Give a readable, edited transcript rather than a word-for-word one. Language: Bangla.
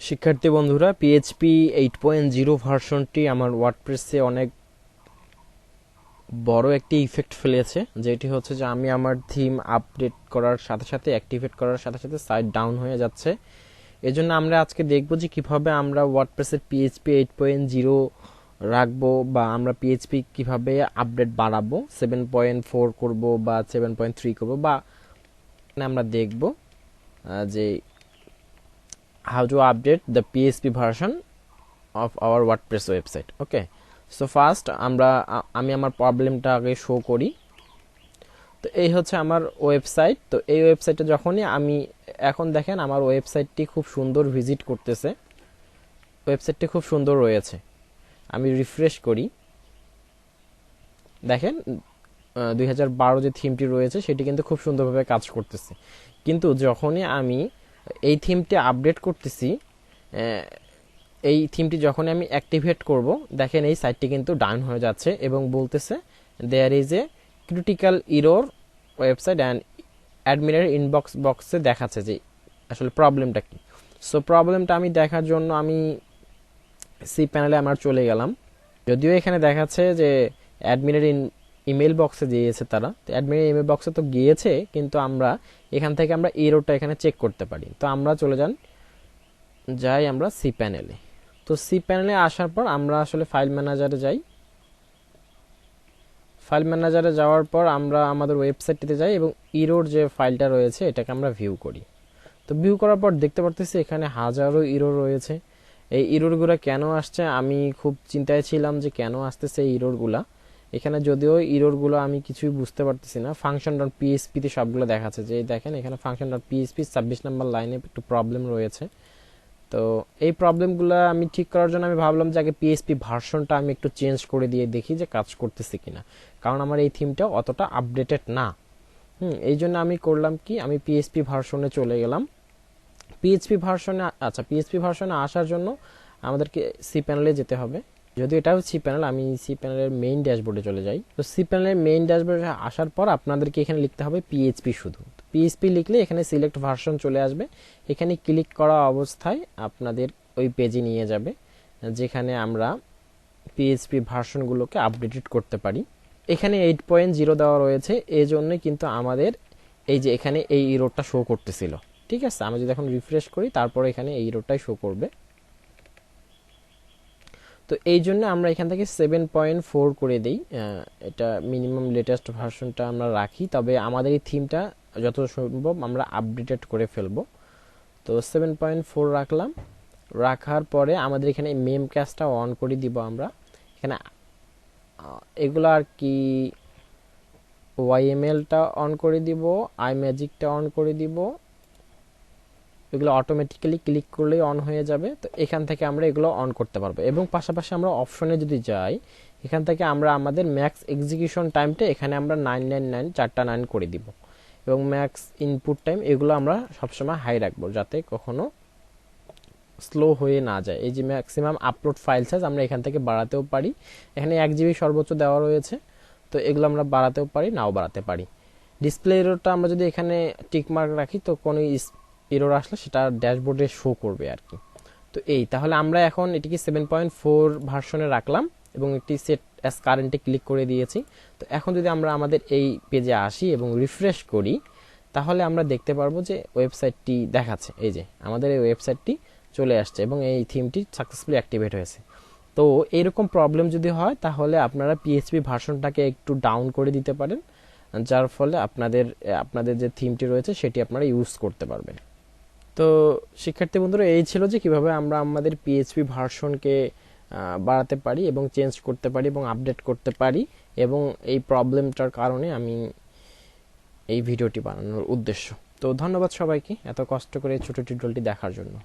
শিক্ষার্থী বন্ধুরা, পিএইচপি 8.0 ভার্সনটি আমার ওয়ার্ডপ্রেসে অনেক বড় একটি ইফেক্ট ফেলেছে, যেটি হচ্ছে যে আমি আমার থিম আপডেট করার সাথে সাথে অ্যাক্টিভেট করার সাথে সাথে সাইট ডাউন হয়ে যাচ্ছে। এজন্য আমরা আজকে দেখব যে কিভাবে আমরা ওয়ার্ডপ্রেসের পিএইচপি 8.0 রাখবো, বা আমরা পিএইচপি কিভাবে আপডেট বাড়াবো, 7.4 করব বা 7.3 করব, বা আমরা দেখব যে how to update the PHP version of our WordPress website. Okay, so first আমি আমার প্রবলেমটা আগে শো করি। তো এই হচ্ছে আমার ওয়েবসাইট। তো এই ওয়েবসাইটে যখনই আমি এখন দেখেন আমার ওয়েবসাইটটি খুব সুন্দর ভিজিট করতেছে, ওয়েবসাইটটি খুব সুন্দর রয়েছে। আমি রিফ্রেশ করি, দেখেন 2012 যে থিমটি রয়েছে সেটি কিন্তু খুব সুন্দরভাবে কাজ করতেছে। কিন্তু যখনই আমি এই থিমটি আপডেট করতেছি, এই থিমটি যখন আমি অ্যাক্টিভেট করব, দেখেন এই সাইটটি কিন্তু ডাউন হয়ে যাচ্ছে এবং বলতেছে there is a critical error website and অ্যাডমিনের ইনবক্স বক্সে দেখাচ্ছে যে আসলে প্রবলেমটা কি। সো প্রবলেমটা আমি দেখার জন্য আমি cPanel আমার চলে গেলাম। যদিও এখানে দেখাচ্ছে যে অ্যাডমিনের ইমেল বক্সে দিয়েছে তারা, তো অ্যাডমিনের ইমেল বক্সে তো গিয়েছে, কিন্তু আমরা এখান থেকে আমরা এররটা এখানে চেক করতে পারি। তো আমরা চলে যাই আমরা cPanel-এ। তো cPanel-এ আসার পর আমরা আসলে ফাইল ম্যানেজারে যাই। ফাইল ম্যানেজারে যাওয়ার পর আমরা আমাদের ওয়েবসাইটটিতে যাই এবং এরর যে ফাইলটা রয়েছে এটাকে আমরা ভিউ করি। তো ভিউ করার পর দেখতে পারতেছি এখানে হাজারো এরর রয়েছে। এই এররগুলো কেন আসছে, আমি খুব চিন্তায় ছিলাম যে কেন আসতেছে এই এররগুলা। এখানে যদিও এররগুলো আমি কিছুই বুঝতে পারতেছি না। function.php তে সবগুলো দেখাচ্ছে, যে দেখেন এখানে function.php 26 নম্বর লাইনে একটু প্রবলেম রয়েছে। তো এই প্রবলেমগুলো আমি ঠিক করার জন্য আমি ভাবলাম যে আগে পিএইচপি ভার্সনটা আমি একটু চেঞ্জ করে দিয়ে দেখি যে কাজ করতেছে কিনা, কারণ আমার এই থিমটা অতটা আপডেটেড না। এই জন্য আমি করলাম কি, আমি পিএইচপি ভার্সনে চলে গেলাম। পিএইচপি ভার্সনে আসার জন্য আমাদেরকে cPanel-এ যেতে হবে। যদি এটাও cPanel, আমি cPanel-এর মেইন ড্যাশবোর্ডে চলে যাই। তো cPanel-এর মেইন ড্যাশবোর্ডে আসার পর আপনাদেরকে এখানে লিখতে হবে পিএইচপি শুধু। পিএইচপি লিখলে এখানে সিলেক্ট ভার্সন চলে আসবে। এখানে ক্লিক করা অবস্থায় আপনাদের ওই পেজে নিয়ে যাবে, যেখানে আমরা পিএইচপি ভার্সনগুলোকে আপডেটেড করতে পারি। এখানে 8.0 দেওয়া রয়েছে, এই জন্যই কিন্তু আমাদের এই যে এখানে এই এররটা শো করতেছিল। ঠিক আছে, আমি যদি এখন রিফ্রেশ করি তারপর এখানে এই এররটাই শো করবে। তো এই জন্য আমরা এখান থেকে 7.4 করে দিই, এটা মিনিমাম লেটেস্ট ভার্সনটা আমরা রাখি। তবে আমাদের এই থিমটা যত সম্ভব আমরা আপডেটেড করে ফেলবো। তো 7.4 রাখলাম। রাখার পরে আমাদের এখানে মেম ক্যাশটা অন করে দিব আমরা। এখানে এগুলো আর কি ওয়াইএমএলটা অন করে দিব, আইম্যাজিকটা অন করে দিব, এগুলো অটোমেটিক্যালি ক্লিক করলেই অন হয়ে যাবে। তো এখান থেকে আমরা এগুলো অন করতে পারবো। এবং পাশাপাশি আমরা অপশনে যদি যাই, এখান থেকে আমরা আমাদের ম্যাক্স এক্সিকিউশন টাইমটা এখানে আমরা 999 4টা 9 করে দিব, এবং ম্যাক্স ইনপুট টাইম এগুলো আমরা সবসময় হাই রাখবো, যাতে কখনো স্লো হয়ে না যায়। এই যে ম্যাক্সিমাম আপলোড ফাইল সাইজ আমরা এখান থেকে বাড়াতেও পারি। এখানে 1 জিবি সর্বোচ্চ দেওয়া রয়েছে, তো এগুলো আমরা বাড়াতেও পারি, নাও বাড়াতে পারি। ডিসপ্লে এররটা আমরা যদি এখানে টিক মার্ক রাখি, তো কোনো এরর আসলে সেটা ড্যাশবোর্ডে শো করবে আর কি। তো তাহলে আমরা এখন এটিকে 7.4 ভার্সনে রাখলাম এবং একটি সেট অ্যাজ কারেন্টে ক্লিক করে দিয়েছি। তো এখন যদি আমরা আমাদের এই পেজে আসি এবং রিফ্রেশ করি, তাহলে আমরা দেখতে পারবো যে ওয়েবসাইটটি দেখাচ্ছে, এই যে আমাদের এই ওয়েবসাইটটি চলে আসছে এবং এই থিমটি সাকসেসফুলি অ্যাক্টিভেট হয়েছে। তো এইরকম প্রবলেম যদি হয়, তাহলে আপনারা পিএইচপি ভার্সনটাকে একটু ডাউন করে দিতে পারেন, যার ফলে আপনাদের যে থিমটি রয়েছে সেটি আপনারা ইউজ করতে পারবেন। তো শিক্ষার্থী বন্ধুরা, এই ছিল যে কিভাবে আমরা আমাদের পিএইচপি ভার্সনকে বাড়াতে পারি এবং চেঞ্জ করতে পারি এবং আপডেট করতে পারি, এবং এই প্রবলেমটার কারণে আমি এই ভিডিওটি বানানোর উদ্দেশ্য। তো ধন্যবাদ সবাইকে এত কষ্ট করে ছোট টিউটোরিয়ালটি দেখার জন্য।